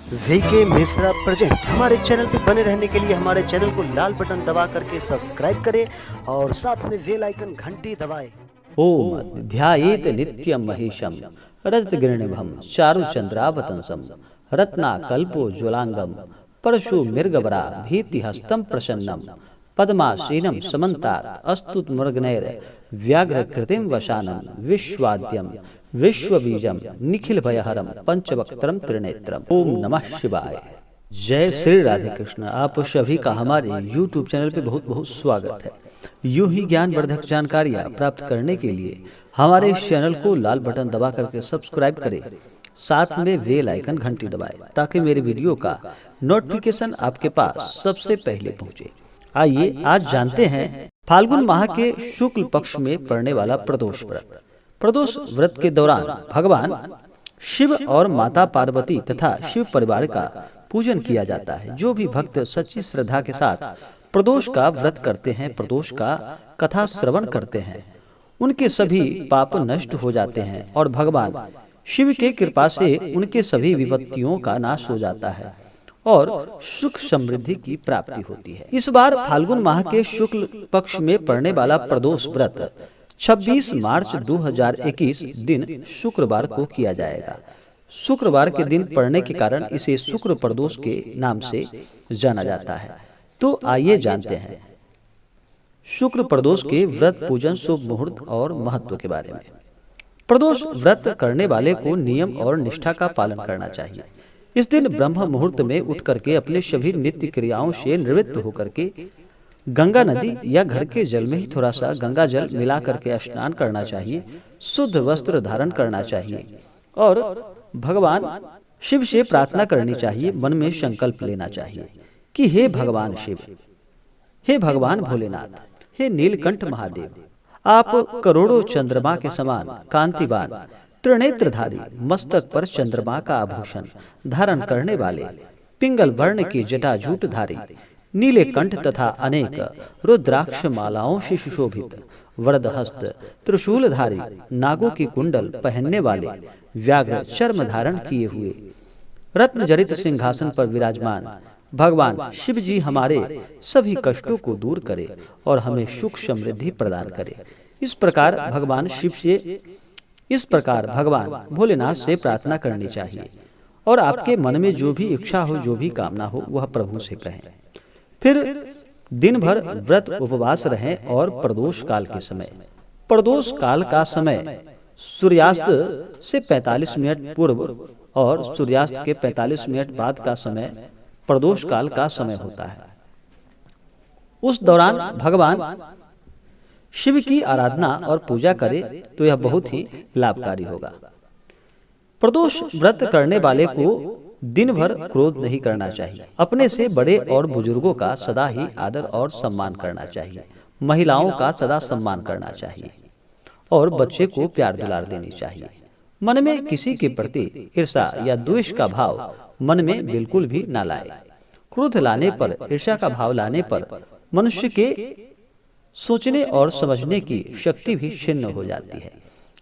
VK Mishra present. हमारे channel पे बने रहने के लिए हमारे चैनल को लाल बटन दबा करके सब्सक्राइब करें और साथ में बेल आइकन घंटी दबाएं। ओम ध्यायेत नित्यं महिषं रजतगिरिनिभं चारुचन्द्रावतंसं रत्नाकल्पो ज्वलांगं परशु मृगवरा भीतिहस्तं प्रसन्नं पद्मासीनं समन्तात् अस्तुतमृगनैर व्याघ्रकृतिं वशानं विश्वाद्यं विश्वबीजं निखिलभयहरं पंचवक्त्रं त्रिनेत्रम्। ओम नमः शिवाय। जय श्री राधे कृष्ण। आप सभी का हमारे YouTube चैनल पे बहुत बहुत स्वागत है। यूं ही ज्ञानवर्धक जानकारियाँ प्राप्त करने के लिए हमारे इस चैनल को लाल बटन दबा करके सब्सक्राइब करें, साथ में बेल आइकन घंटी दबाएं ताकि मेरे वीडियो का नोटिफिकेशन आपके पास सबसे पहले पहुंचे। आइए आज जानते हैं फाल्गुन माह के शुक्ल पक्ष में पड़ने वाला प्रदोष व्रत। प्रदोष व्रत के दौरान भगवान शिव और माता पार्वती तथा शिव परिवार का पूजन किया जाता है। जो भी भक्त सच्ची श्रद्धा के साथ प्रदोष का व्रत करते हैं, प्रदोष का कथा श्रवण करते हैं, उनके सभी पाप नष्ट हो जाते हैं और भगवान शिव के कृपा से उनके सभी विपत्तियों का नाश हो जाता है और सुख समृद्धि की प्राप्ति होती है। इस बार फाल्गुन माह के शुक्ल पक्ष में पड़ने वाला प्रदोष व्रत 26 मार्च 2021 दिन शुक्रवार को किया जाएगा। शुक्रवार के दिन पड़ने के कारण इसे शुक्र प्रदोष के नाम से जाना जाता है। तो आइए जानते हैं शुक्र प्रदोष के व्रत, पूजन, शुभ मुहूर्त और महत्व के बारे में। प्रदोष व्रत करने वाले को नियम और निष्ठा का पालन करना चाहिए। इस दिन ब्रह्म मुहूर्त में उठ करके अपने सभी नित्य क्रियाओं से निवृत्त होकर के गंगा नदी या घर के जल में ही थोड़ा सा गंगा जल मिला करके स्नान करना चाहिए, शुद्ध वस्त्र धारण करना चाहिए और भगवान शिव से प्रार्थना करनी चाहिए। मन में संकल्प लेना चाहिए कि हे भगवान शिव, हे भगवान भोलेनाथ, हे नीलकंठ महादेव, आप करोड़ों चंद्रमा के समान कांतिवान, त्रिनेत्रधारी, मस्तक पर चंद्रमा का आभूषण धारण करने वाले, पिंगल वर्ण की जटाजूट धारी, नीले कंठ तथा अनेक रुद्राक्ष मालाओं से सुशोभित, वरदहस्त, त्रिशूलधारी, नागों की कुंडल पहनने वाले, व्याघ्र चर्म धारण किए हुए, रत्न जड़ित सिंहासन पर विराजमान भगवान शिव जी हमारे सभी कष्टों को दूर करे और हमें सुख समृद्धि प्रदान करे। इस प्रकार भगवान भोलेनाथ से प्रार्थना करनी चाहिए और आपके मन में जो भी इच्छा हो, जो भी कामना हो, वह प्रभु से कहें। फिर दिन भर व्रत उपवास रहें और प्रदोष काल का समय सूर्यास्त से 45 मिनट पूर्व और सूर्यास्त के 45 मिनट बाद का समय प्रदोष काल का समय होता है। उस दौरान भगवान शिव की आराधना और पूजा करे तो यह बहुत ही लाभकारी होगा। प्रदोष व्रत करने वाले को दिन भर क्रोध नहीं करना चाहिए। अपने से बड़े और बुजुर्गों का सदा ही आदर और सम्मान करना चाहिए। महिलाओं का सदा सम्मान करना चाहिए और बच्चे को प्यार दुलार देनी चाहिए। मन में किसी के प्रति ईर्ष्या या द्वेष का भाव मन में बिल्कुल भी न लाए। क्रोध लाने पर, ईर्ष्या का भाव लाने पर मनुष्य के सोचने और समझने की शक्ति भी क्षीण हो जाती है।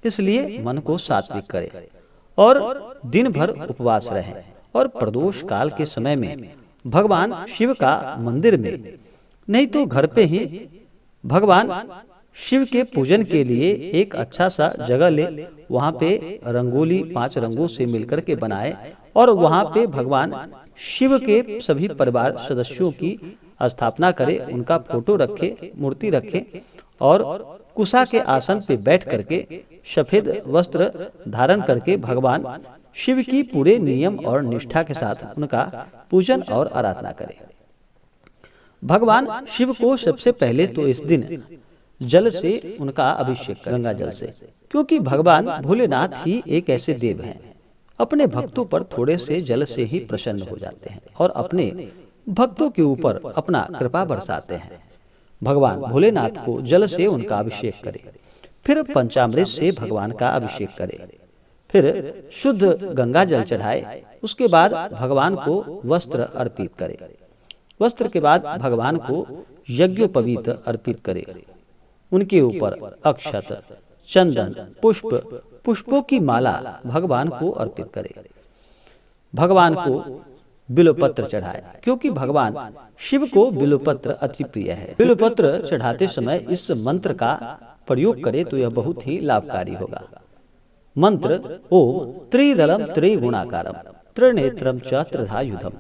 इसलिए मन को सात्विक करे और दिन भर उपवास रहे और प्रदोष काल के समय में भगवान शिव का मंदिर में नहीं तो घर पे ही भगवान शिव के पूजन के लिए एक अच्छा सा जगह ले, वहां पे रंगोली 5 रंगों से मिलकर के बनाए और वहां पे भगवान शिव के सभी परिवार सदस्यों की स्थापना करे, उनका फोटो रखे, मूर्ति रखे और कुशा के आसन पे बैठ करके सफेद वस्त्र धारण करके भगवान शिव की पूरे नियम और निष्ठा के साथ उनका पूजन और आराधना करें। भगवान शिव को सबसे पहले तो इस दिन जल से उनका अभिषेक करें, गंगा जल से, क्योंकि भगवान भोलेनाथ ही एक ऐसे देव हैं, अपने भक्तों पर थोड़े से जल से ही प्रसन्न हो जाते हैं और अपने भक्तों के ऊपर अपना कृपा बरसाते हैं। भगवान भोलेनाथ को जल से उनका अभिषेक करें, फिर पंचामृत से भगवान का अभिषेक करें, फिर शुद्ध गंगा जल चढ़ाए, उसके बाद भगवान को वस्त्र अर्पित करें। वस्त्र के बाद भगवान को यज्ञोपवीत अर्पित करें। उनके ऊपर अक्षत, चंदन, पुष्पों की माला भगवान को अर्पित करें। भगवान को बिल्वपत्र चढ़ाए, क्योंकि भगवान शिव को बिल्वपत्र अति प्रिय है। बिल्वपत्र चढ़ाते समय इस मंत्र का प्रयोग करें तो यह बहुत ही लाभकारी होगा। मंत्र ओम त्रिदलम त्रिगुणाकारम त्रिनेत्रम च त्रिधायुधम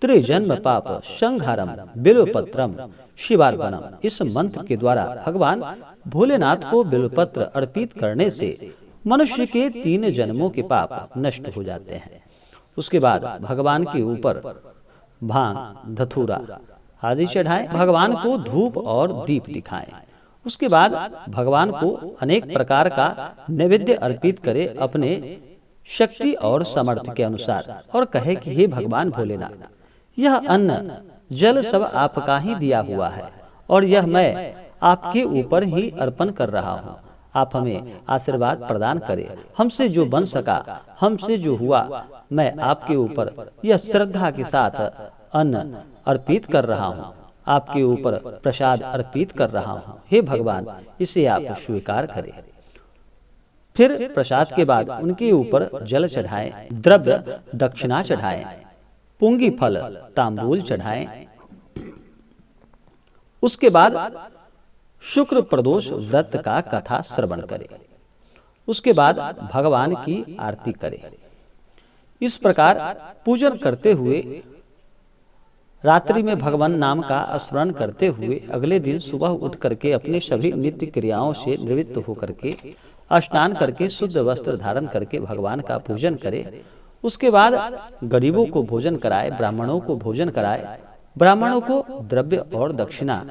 त्रिजन्म पाप संहारम बिल्वपत्रम शिवार्पणम। इस मंत्र के द्वारा भगवान भोलेनाथ को बिल्वपत्र अर्पित करने से मनुष्य के 3 जन्मों के पाप नष्ट हो जाते हैं। उसके बाद भगवान के ऊपर भांग, धतूरा आदि चढ़ाएं, भगवान को धूप और दीप दिखाएं। उसके बाद भगवान को अनेक प्रकार का नैवेद्य अर्पित करें अपने शक्ति और सामर्थ्य के अनुसार, और कहे कि हे भगवान भोलेनाथ, यह अन्न जल सब आपका ही दिया हुआ है और यह मैं आपके ऊपर ही अर्पण कर रहा हूँ। आप हमें आशीर्वाद प्रदान करें। हमसे जो बन सका, हमसे जो हुआ, मैं आपके ऊपर यह श्रद्धा के साथ अन्न अर्पित कर रहा हूँ, आपके ऊपर प्रसाद अर्पित कर रहा हूँ। हे भगवान, इसे आप स्वीकार करें। फिर प्रसाद के बाद उनके ऊपर जल चढ़ाएं, द्रव्य दक्षिणा चढ़ाएं, पुंगी फल तांबूल चढ़ाएं। उसके बाद शुक्र प्रदोष व्रत का कथा श्रवण करें। उसके बाद भगवान की आरती करें। इस प्रकार पूजन करते हुए रात्रि में भगवान नाम का स्मरण करते हुए अगले दिन सुबह उठ करके अपने सभी नित्य क्रियाओं से निवृत्त होकर के स्नान करके शुद्ध वस्त्र धारण करके भगवान का पूजन करें। उसके बाद गरीबों को भोजन कराए, ब्राह्मणों को भोजन कराए, ब्राह्मणों को द्रव्य और दक्षिणा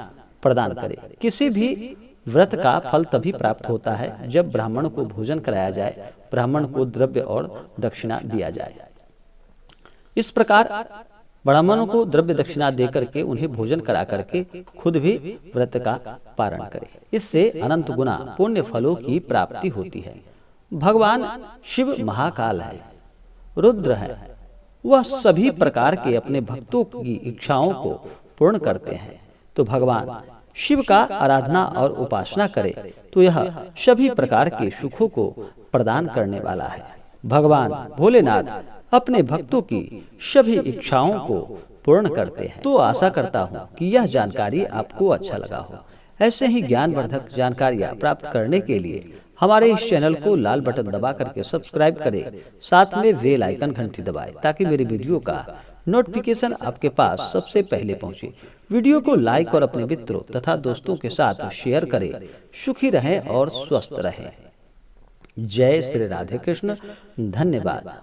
प्रदान करें। किसी भी व्रत का फल तभी प्राप्त होता है जब ब्राह्मण को भोजन कराया जाए, ब्राह्मण को द्रव्य और दक्षिणा दिया जाए। इस प्रकार ब्राह्मणों को द्रव्य दक्षिणा दे करके उन्हें भोजन करा करके खुद भी व्रत का पारण करें। इससे अनंत गुना पुण्य फलों की प्राप्ति होती है। भगवान शिव महाकाल है, रुद्र है। वह सभी प्रकार के अपने भक्तों की इच्छाओं को पूर्ण करते हैं। तो भगवान शिव का आराधना और उपासना करे तो यह सभी प्रकार के सुखों को प्रदान करने वाला है। भगवान भोलेनाथ अपने भक्तों की सभी इच्छाओं को पूर्ण करते हैं। तो आशा करता हूँ कि यह जानकारी आपको अच्छा लगा हो। ऐसे ही ज्ञानवर्धक जानकारियाँ प्राप्त करने के लिए हमारे इस चैनल को लाल बटन दबा करके सब्सक्राइब करें, साथ में बेल आइकन घंटी दबाएं ताकि मेरी वीडियो का नोटिफिकेशन आपके पास सबसे पहले पहुंचे। वीडियो को लाइक और अपने मित्रों तथा दोस्तों के साथ शेयर करें। सुखी रहें और स्वस्थ रहें। जय श्री राधे कृष्ण। धन्यवाद।